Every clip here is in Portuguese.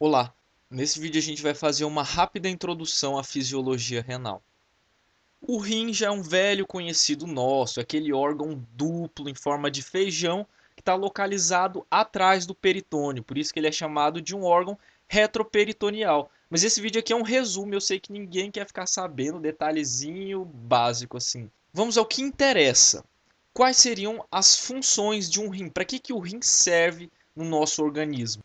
Olá, nesse vídeo a gente vai fazer uma rápida introdução à fisiologia renal. O rim já é um velho conhecido nosso, aquele órgão duplo em forma de feijão que está localizado atrás do peritônio, por isso que ele é chamado de um órgão retroperitoneal. Mas esse vídeo aqui é um resumo, eu sei que ninguém quer ficar sabendo detalhezinho básico assim. Vamos ao que interessa. Quais seriam as funções de um rim? Para que o rim serve no nosso organismo?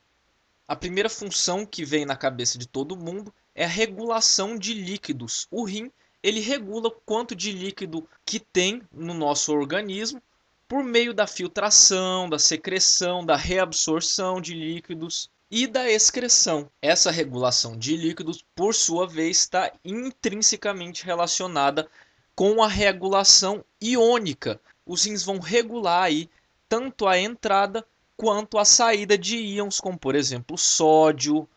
A primeira função que vem na cabeça de todo mundo é a regulação de líquidos. O rim, ele regula o quanto de líquido que tem no nosso organismo por meio da filtração, da secreção, da reabsorção de líquidos e da excreção. Essa regulação de líquidos, por sua vez, está intrinsecamente relacionada com a regulação iônica. Os rins vão regular aí tanto a entrada quanto a saída de íons, como por exemplo sódio,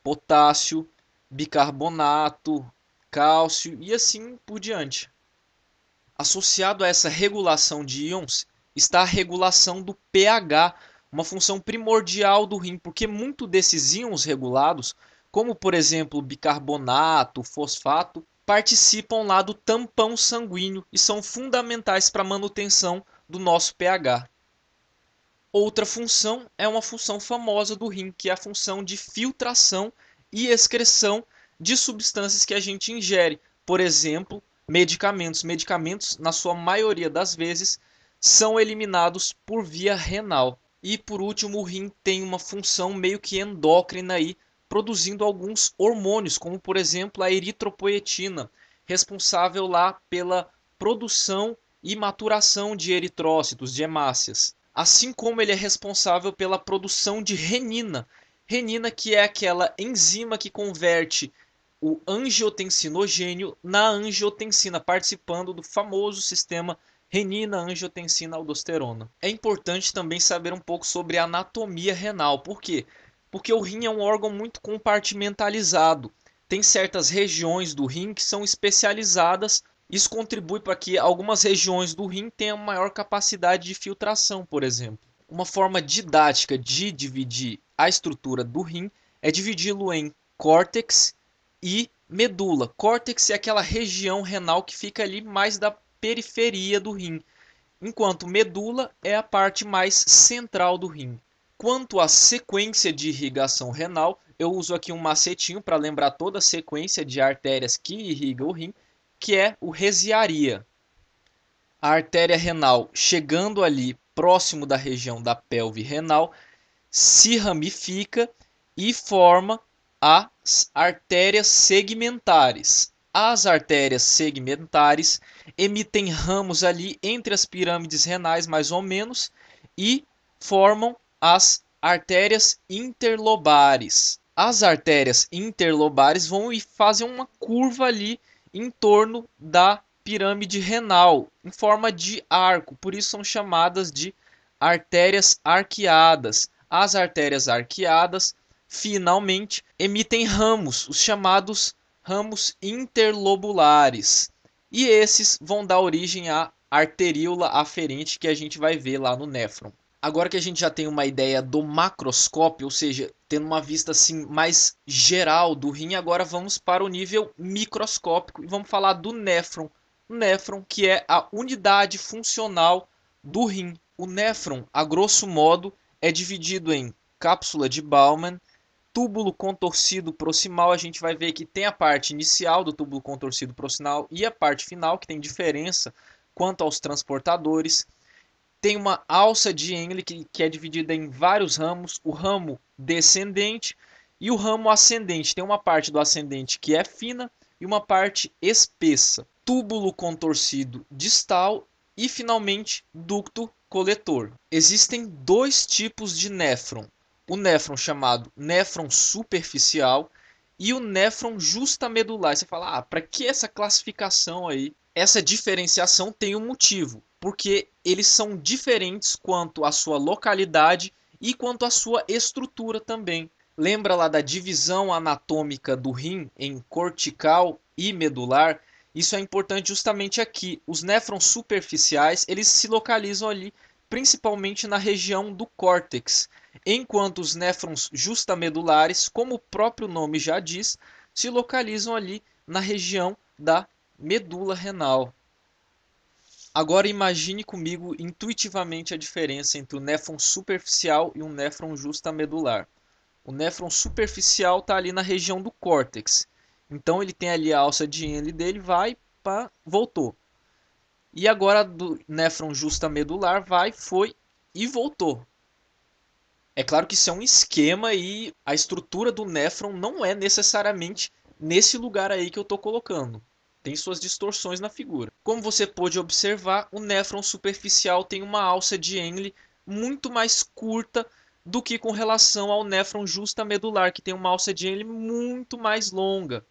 potássio, bicarbonato, cálcio e assim por diante. Associado a essa regulação de íons está a regulação do pH, uma função primordial do rim, porque muito desses íons regulados, como por exemplo o bicarbonato, o fosfato, participam lá do tampão sanguíneo e são fundamentais para a manutenção do nosso pH. Outra função é uma função famosa do rim, que é a função de filtração e excreção de substâncias que a gente ingere. Por exemplo, medicamentos. Medicamentos, na sua maioria das vezes, são eliminados por via renal. E por último, o rim tem uma função meio que endócrina aí, produzindo alguns hormônios, como por exemplo a eritropoetina, responsável lá pela produção e maturação de eritrócitos, de hemácias. Assim como ele é responsável pela produção de renina. Renina que é aquela enzima que converte o angiotensinogênio na angiotensina, participando do famoso sistema renina-angiotensina-aldosterona. É importante também saber um pouco sobre a anatomia renal. Por quê? Porque o rim é um órgão muito compartimentalizado. Tem certas regiões do rim que são especializadas. Isso contribui para que algumas regiões do rim tenham maior capacidade de filtração, por exemplo. Uma forma didática de dividir a estrutura do rim é dividi-lo em córtex e medula. Córtex é aquela região renal que fica ali mais da periferia do rim, enquanto medula é a parte mais central do rim. Quanto à sequência de irrigação renal, eu uso aqui um macetinho para lembrar toda a sequência de artérias que irrigam o rim, que é o resiaria. A artéria renal, chegando ali próximo da região da pelve renal, se ramifica e forma as artérias segmentares. As artérias segmentares emitem ramos ali entre as pirâmides renais, mais ou menos, e formam as artérias interlobares. As artérias interlobares vão e fazem uma curva ali em torno da pirâmide renal, em forma de arco, por isso são chamadas de artérias arqueadas. As artérias arqueadas, finalmente, emitem ramos, os chamados ramos interlobulares. E esses vão dar origem à arteríola aferente que a gente vai ver lá no néfron. Agora que a gente já tem uma ideia do macroscópio, ou seja, tendo uma vista assim mais geral do rim, agora vamos para o nível microscópico e vamos falar do néfron. O néfron, que é a unidade funcional do rim. O néfron, a grosso modo, é dividido em cápsula de Bowman, túbulo contorcido proximal. A gente vai ver que tem a parte inicial do túbulo contorcido proximal e a parte final, que tem diferença quanto aos transportadores. Tem uma alça de Henle que é dividida em vários ramos, o ramo descendente e o ramo ascendente. Tem uma parte do ascendente que é fina e uma parte espessa. Túbulo contorcido distal e finalmente ducto coletor. Existem dois tipos de néfron. O néfron chamado néfron superficial e o néfron justamedular. Você fala, para que essa classificação aí? Essa diferenciação tem um motivo, porque eles são diferentes quanto à sua localidade e quanto à sua estrutura também. Lembra lá da divisão anatômica do rim em cortical e medular? Isso é importante justamente aqui. Os néfrons superficiais, eles se localizam ali principalmente na região do córtex, enquanto os néfrons justamedulares, como o próprio nome já diz, se localizam ali na região da medula renal. Agora imagine comigo intuitivamente a diferença entre o néfron superficial e um néfron justamedular. O néfron superficial está ali na região do córtex. Então ele tem ali a alça de Henle dele, vai, pá, voltou. E agora do néfron justamedular vai, foi e voltou. É claro que isso é um esquema e a estrutura do néfron não é necessariamente nesse lugar aí que eu estou colocando. Tem suas distorções na figura. Como você pôde observar, o néfron superficial tem uma alça de Henle muito mais curta do que com relação ao néfron justamedular, que tem uma alça de Henle muito mais longa.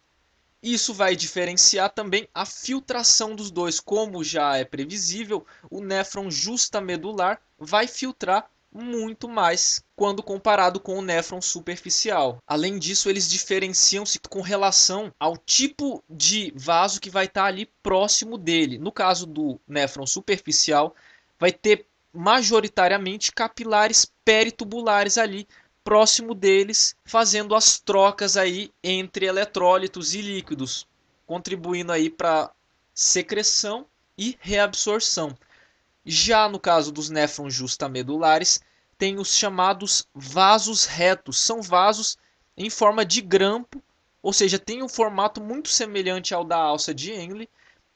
Isso vai diferenciar também a filtração dos dois. Como já é previsível, o néfron justamedular vai filtrar muito mais quando comparado com o néfron superficial. Além disso, eles diferenciam-se com relação ao tipo de vaso que vai estar ali próximo dele. No caso do néfron superficial, vai ter majoritariamente capilares peritubulares ali próximo deles, fazendo as trocas aí entre eletrólitos e líquidos, contribuindo aí para secreção e reabsorção. Já no caso dos néfrons justamedulares, tem os chamados vasos retos. São vasos em forma de grampo, ou seja, tem um formato muito semelhante ao da alça de Henle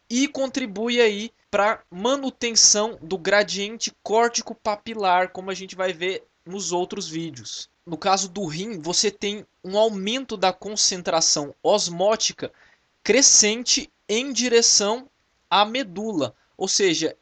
e contribui aí para manutenção do gradiente córtico papilar, como a gente vai ver nos outros vídeos. No caso do rim, você tem um aumento da concentração osmótica crescente em direção à medula, ou seja,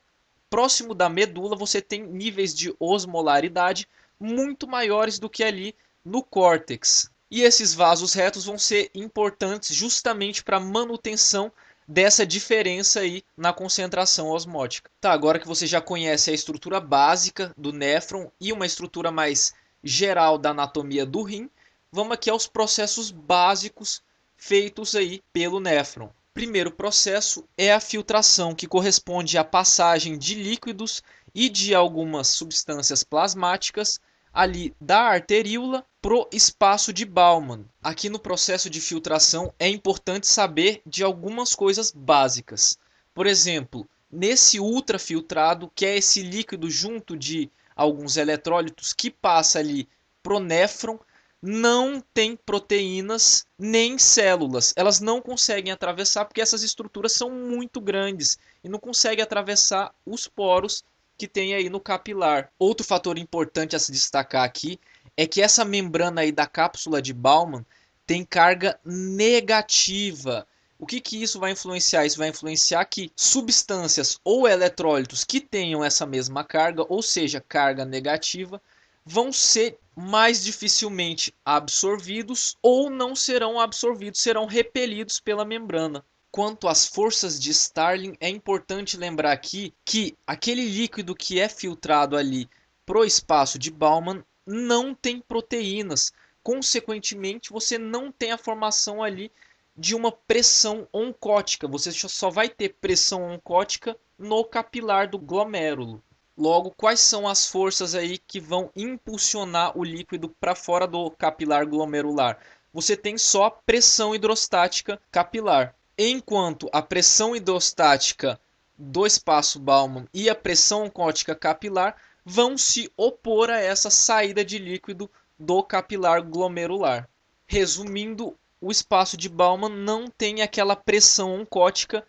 próximo da medula você tem níveis de osmolaridade muito maiores do que ali no córtex. E esses vasos retos vão ser importantes justamente para a manutenção dessa diferença aí na concentração osmótica. Tá, agora que você já conhece a estrutura básica do néfron e uma estrutura mais geral da anatomia do rim, vamos aqui aos processos básicos feitos aí pelo néfron. Primeiro processo é a filtração, que corresponde à passagem de líquidos e de algumas substâncias plasmáticas ali da arteríola pro espaço de Bowman. Aqui no processo de filtração é importante saber de algumas coisas básicas. Por exemplo, nesse ultrafiltrado, que é esse líquido junto de alguns eletrólitos que passa ali pro néfron, não tem proteínas nem células. Elas não conseguem atravessar porque essas estruturas são muito grandes e não conseguem atravessar os poros que tem aí no capilar. Outro fator importante a se destacar aqui é que essa membrana aí da cápsula de Bowman tem carga negativa. O que isso vai influenciar? Isso vai influenciar que substâncias ou eletrólitos que tenham essa mesma carga, ou seja, carga negativa, vão ser mais dificilmente absorvidos ou não serão absorvidos, serão repelidos pela membrana. Quanto às forças de Starling, é importante lembrar aqui que aquele líquido que é filtrado ali pro espaço de Bowman não tem proteínas. Consequentemente, você não tem a formação ali de uma pressão oncótica. Você só vai ter pressão oncótica no capilar do glomérulo. Logo, quais são as forças aí que vão impulsionar o líquido para fora do capilar glomerular? Você tem só a pressão hidrostática capilar. Enquanto a pressão hidrostática do espaço Bowman e a pressão oncótica capilar vão se opor a essa saída de líquido do capilar glomerular. Resumindo, o espaço de Bowman não tem aquela pressão oncótica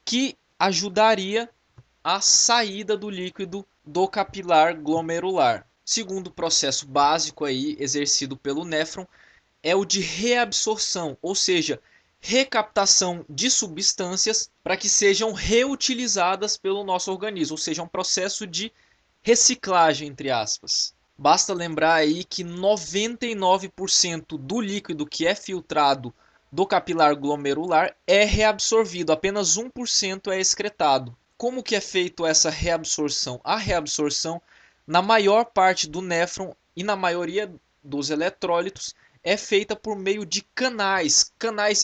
que ajudaria a saída do líquido do capilar glomerular. Segundo processo básico aí exercido pelo néfron é o de reabsorção, ou seja, recaptação de substâncias para que sejam reutilizadas pelo nosso organismo, ou seja, um processo de reciclagem, entre aspas. Basta lembrar aí que 99% do líquido que é filtrado do capilar glomerular é reabsorvido, apenas 1% é excretado. Como que é feito essa reabsorção? A reabsorção, na maior parte do néfron e na maioria dos eletrólitos, é feita por meio de canais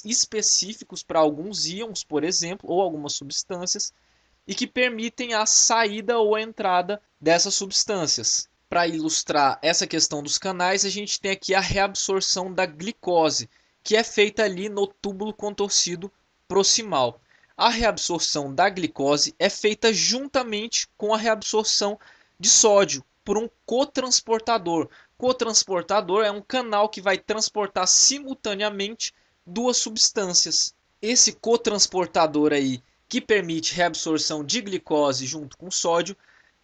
específicos para alguns íons, por exemplo, ou algumas substâncias, e que permitem a saída ou a entrada dessas substâncias. Para ilustrar essa questão dos canais, a gente tem aqui a reabsorção da glicose, que é feita ali no túbulo contorcido proximal. A reabsorção da glicose é feita juntamente com a reabsorção de sódio por um cotransportador. Cotransportador é um canal que vai transportar simultaneamente duas substâncias. Esse cotransportador aí, que permite reabsorção de glicose junto com sódio,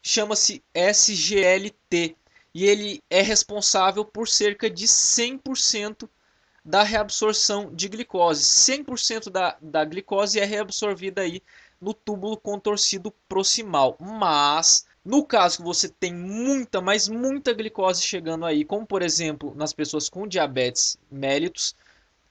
chama-se SGLT e ele é responsável por cerca de 100% da reabsorção de glicose. 100% da glicose é reabsorvida aí no túbulo contorcido proximal. Mas, no caso que você tem muita, mas muita glicose chegando aí, como por exemplo nas pessoas com diabetes mellitus,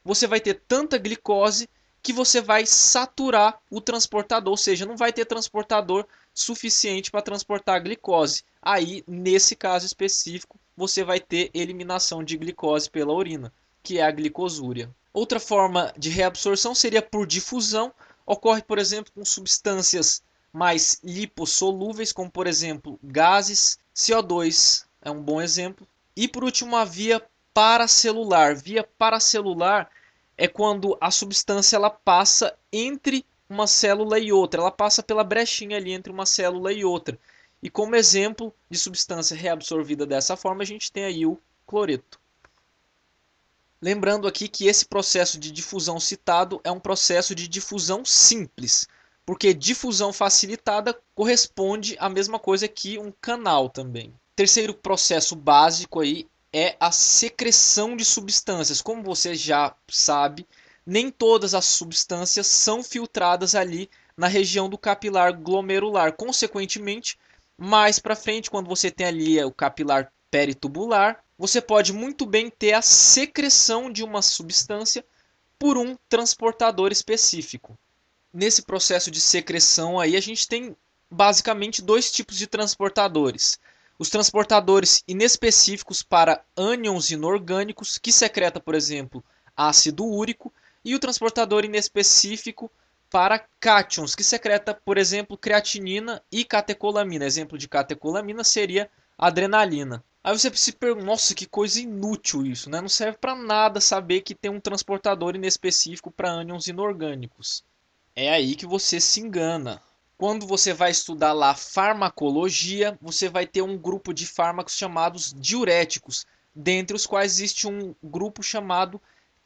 você vai ter tanta glicose que você vai saturar o transportador, ou seja, não vai ter transportador suficiente para transportar a glicose. Aí, nesse caso específico, você vai ter eliminação de glicose pela urina, que é a glicosúria. Outra forma de reabsorção seria por difusão. Ocorre, por exemplo, com substâncias mais lipossolúveis, como por exemplo gases, CO2 é um bom exemplo. E por último, a via paracelular. Via paracelular é quando a substância ela passa entre uma célula e outra, ela passa pela brechinha ali entre uma célula e outra. E como exemplo de substância reabsorvida dessa forma, a gente tem aí o cloreto. Lembrando aqui que esse processo de difusão citado é um processo de difusão simples, porque difusão facilitada corresponde à mesma coisa que um canal também. Terceiro processo básico aí é a secreção de substâncias. Como você já sabe, nem todas as substâncias são filtradas ali na região do capilar glomerular. Consequentemente, mais para frente, quando você tem ali o capilar peritubular, você pode muito bem ter a secreção de uma substância por um transportador específico. Nesse processo de secreção aí, a gente tem basicamente dois tipos de transportadores. Os transportadores inespecíficos para ânions inorgânicos, que secreta, por exemplo, ácido úrico, e o transportador inespecífico para cátions, que secreta, por exemplo, creatinina e catecolamina. Exemplo de catecolamina seria adrenalina. Aí você se pergunta, nossa, que coisa inútil isso, né? Não serve para nada saber que tem um transportador inespecífico para ânions inorgânicos. É aí que você se engana. Quando você vai estudar lá farmacologia, você vai ter um grupo de fármacos chamados diuréticos, dentre os quais existe um grupo chamado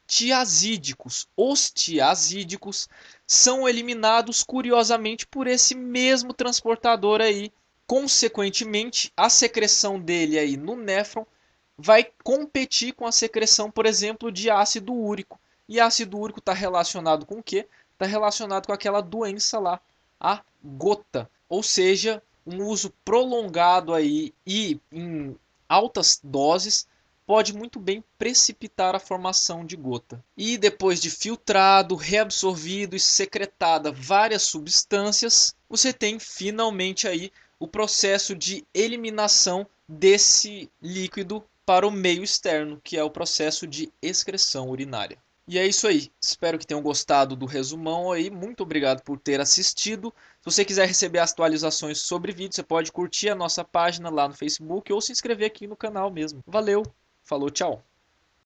tiazídicos. Os tiazídicos são eliminados curiosamente por esse mesmo transportador aí. Consequentemente, a secreção dele aí no néfron vai competir com a secreção, por exemplo, de ácido úrico. E ácido úrico está relacionado com o quê? Está relacionado com aquela doença lá, a gota. Ou seja, um uso prolongado aí e em altas doses pode muito bem precipitar a formação de gota. E depois de filtrado, reabsorvido e secretada várias substâncias, você tem finalmente aí o processo de eliminação desse líquido para o meio externo, que é o processo de excreção urinária. E é isso aí. Espero que tenham gostado do resumão aí. Muito obrigado por ter assistido. Se você quiser receber atualizações sobre vídeo, você pode curtir a nossa página lá no Facebook ou se inscrever aqui no canal mesmo. Valeu, falou, tchau.